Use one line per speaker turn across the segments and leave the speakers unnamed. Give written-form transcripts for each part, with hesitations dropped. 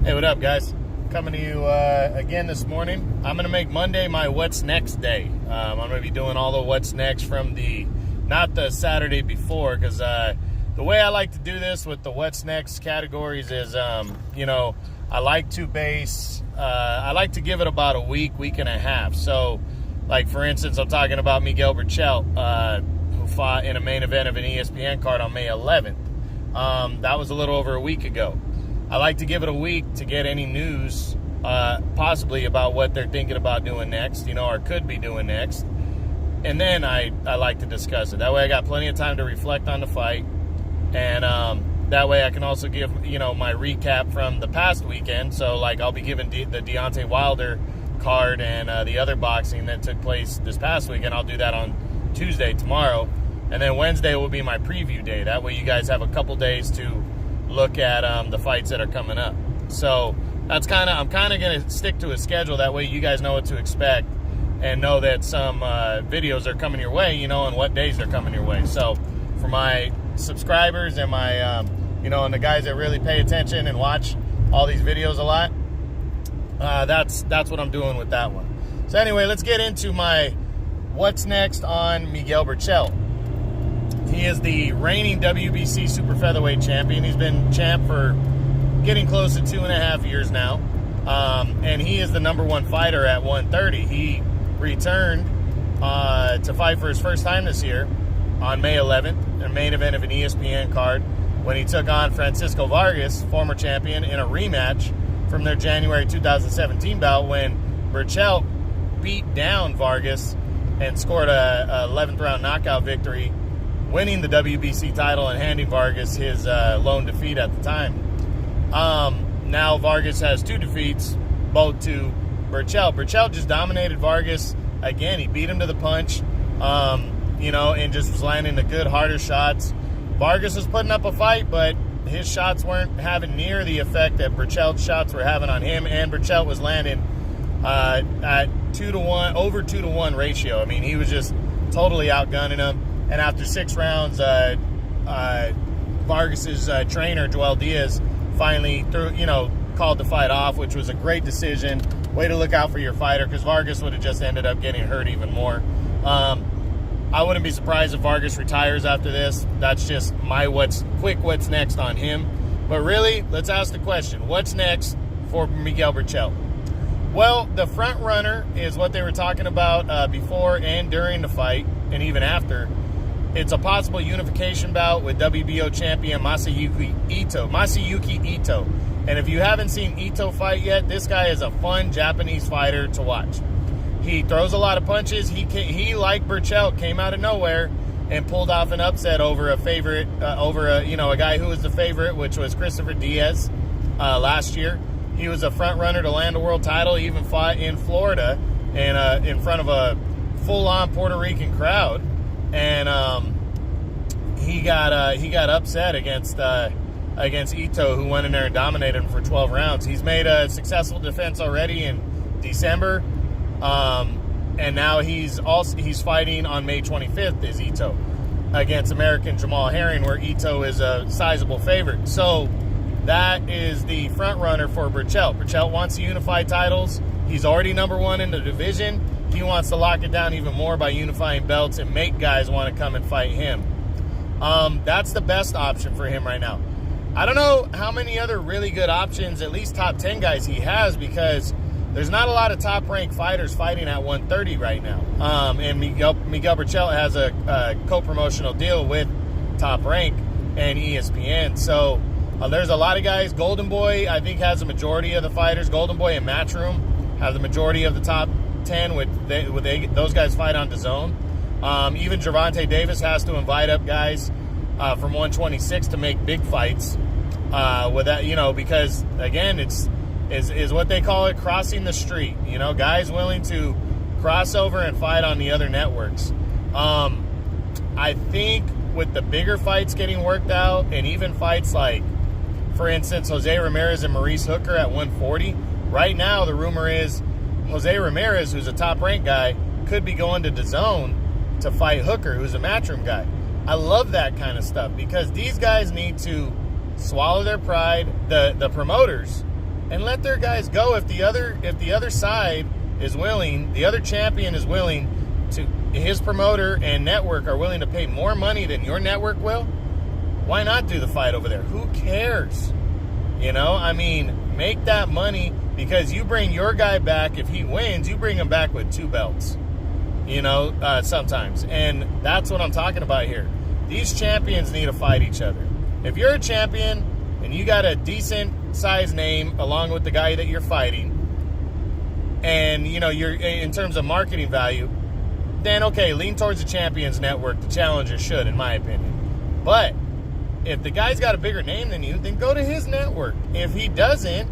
Hey, what up, guys? Coming to you again this morning. I'm going to make Monday my What's Next day. I'm going to be doing all the What's Next from not the Saturday before, because the way I like to do this with the What's Next categories is, I like to I like to give it about a week and a half. So, like, for instance, I'm talking about Miguel Berchelt, who fought in a main event of an ESPN card on May 11th. That was a little over a week ago. I like to give it a week to get any news, possibly about what they're thinking about doing next, or could be doing next. And then I like to discuss it. That way I got plenty of time to reflect on the fight. And that way I can also give, my recap from the past weekend. So, like, I'll be giving the Deontay Wilder card and the other boxing that took place this past weekend. I'll do that on Tuesday, tomorrow. And then Wednesday will be my preview day. That way you guys have a couple days to look at the fights that are coming up. So I'm kind of going to stick to a schedule. That way you guys know what to expect and know that some videos are coming your way, and what days they're coming your way. So for my subscribers and my, and the guys that really pay attention and watch all these videos a lot, that's what I'm doing with that one. So anyway, let's get into my What's Next on Miguel Berchelt. He is the reigning WBC super featherweight champion. He's been champ for getting close to 2.5 years now. And he is the number one fighter at 130. He returned to fight for his first time this year on May 11th, a main event of an ESPN card, when he took on Francisco Vargas, former champion, in a rematch from their January 2017 bout when Berchelt beat down Vargas and scored a 11th round knockout victory, winning the WBC title and handing Vargas his lone defeat at the time. Now Vargas has 2 defeats, both to Berchelt. Berchelt just dominated Vargas again. He beat him to the punch, and just was landing the good, harder shots. Vargas was putting up a fight, but his shots weren't having near the effect that Berchelt's shots were having on him, and Berchelt was landing at 2-to-1, over 2-to-1 ratio. I mean, he was just totally outgunning him. And after 6 rounds, Vargas's trainer, Joel Diaz, finally called the fight off, which was a great decision. Way to look out for your fighter, because Vargas would have just ended up getting hurt even more. I wouldn't be surprised if Vargas retires after this. That's just my what's next on him. But really, let's ask the question: what's next for Miguel Berchelt? Well, the front runner is what they were talking about before and during the fight, and even after. It's a possible unification bout with WBO champion Masayuki Ito. And if you haven't seen Ito fight yet, this guy is a fun Japanese fighter to watch. He throws a lot of punches. He like Berchelt, came out of nowhere and pulled off an upset over a favorite, a guy who was the favorite, which was Christopher Diaz last year. He was a front runner to land a world title. He even fought in Florida and in front of a full-on Puerto Rican crowd. And he got upset against Ito, who went in there and dominated him for 12 rounds. He's made a successful defense already in December, and now he's fighting on May 25th is Ito against American Jamal Herring, where Ito is a sizable favorite. So that is the front runner for Berchelt. Berchelt wants to unify titles. He's already number one in the division. He wants to lock it down even more by unifying belts and make guys want to come and fight him. That's the best option for him right now. I don't know how many other really good options, at least top 10 guys, he has, because there's not a lot of top-ranked fighters fighting at 130 right now. And Miguel Berchelt has a co-promotional deal with Top Rank and ESPN. So there's a lot of guys. Golden Boy, I think, has a majority of the fighters. Golden Boy and Matchroom have the majority of the top 10 those guys fight on DAZN. Even Gervonta Davis has to invite up guys from 126 to make big fights with that, because again, it's what they call it, crossing the street. Guys willing to cross over and fight on the other networks. I think with the bigger fights getting worked out, and even fights like, for instance, Jose Ramirez and Maurice Hooker at 140, right now the rumor is Jose Ramirez, who's a top-ranked guy, could be going to DAZN to fight Hooker, who's a Matchroom guy. I love that kind of stuff, because these guys need to swallow their pride. The promoters and let their guys go. If the other side is willing, the other champion is willing to, his promoter and network are willing to pay more money than your network will, why not do the fight over there? Who cares? You know, I mean, make that money, because you bring your guy back. If he wins, you bring him back with 2 belts, you know, sometimes. And that's what I'm talking about here. These champions need to fight each other. If you're a champion and you got a decent size name along with the guy that you're fighting, and, you know, you're in terms of marketing value, then okay, lean towards the Champions Network. The Challenger should, in my opinion. But if the guy's got a bigger name than you, then go to his network. If he doesn't,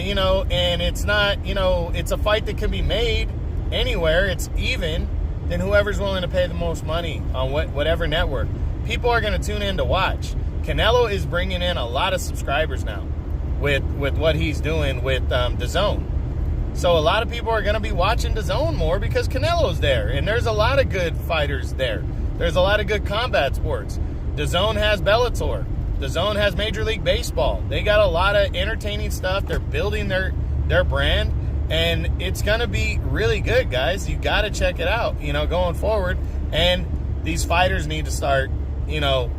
you know, and it's not, you know, it's a fight that can be made anywhere, it's even, then whoever's willing to pay the most money on whatever network, people are going to tune in to watch. Canelo is bringing in a lot of subscribers now with what he's doing with DAZN. So a lot of people are going to be watching DAZN more because Canelo's there, and there's a lot of good fighters there. There's a lot of good combat sports. DAZN has Bellator. DAZN has Major League Baseball. They got a lot of entertaining stuff. They're building their brand, and it's going to be really good, guys. You got to check it out, you know, going forward. And these fighters need to start, you know,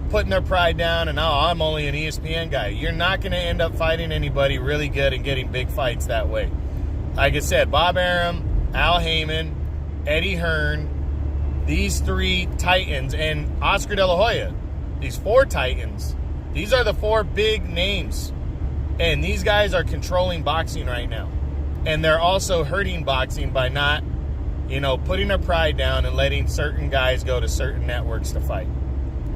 putting their pride down, and I'm only an ESPN guy. You're not going to end up fighting anybody really good and getting big fights that way. Like I said, Bob Arum, Al Heyman, Eddie Hearn, these 3 titans, and Oscar De La Hoya, these 4 titans, these are the 4 big names. And these guys are controlling boxing right now. And they're also hurting boxing by not, you know, putting their pride down and letting certain guys go to certain networks to fight.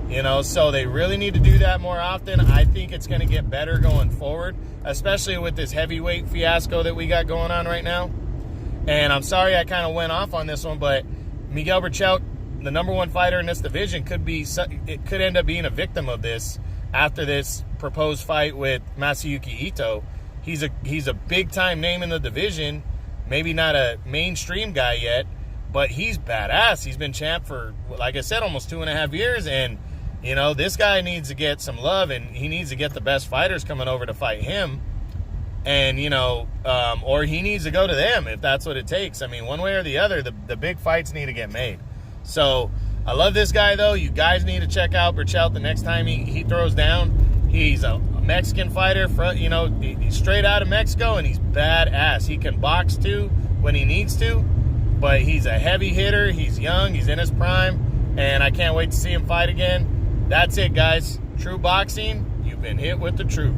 You know, so they really need to do that more often. I think it's going to get better going forward, especially with this heavyweight fiasco that we got going on right now. And I'm sorry I kind of went off on this one, but Miguel Berchelt, the #1 fighter in this division, could end up being a victim of this after this proposed fight with Masayuki Ito. He's a big-time name in the division, maybe not a mainstream guy yet, but he's badass. He's been champ for, like I said, almost 2.5 years, and you know, this guy needs to get some love, and he needs to get the best fighters coming over to fight him. And, you know, or he needs to go to them if that's what it takes. I mean, one way or the other, the big fights need to get made. So, I love this guy, though. You guys need to check out Berchelt the next time he throws down. He's a Mexican fighter, you know, he's straight out of Mexico, and he's badass. He can box, too, when he needs to, but he's a heavy hitter. He's young. He's in his prime, and I can't wait to see him fight again. That's it, guys. True boxing, you've been hit with the truth.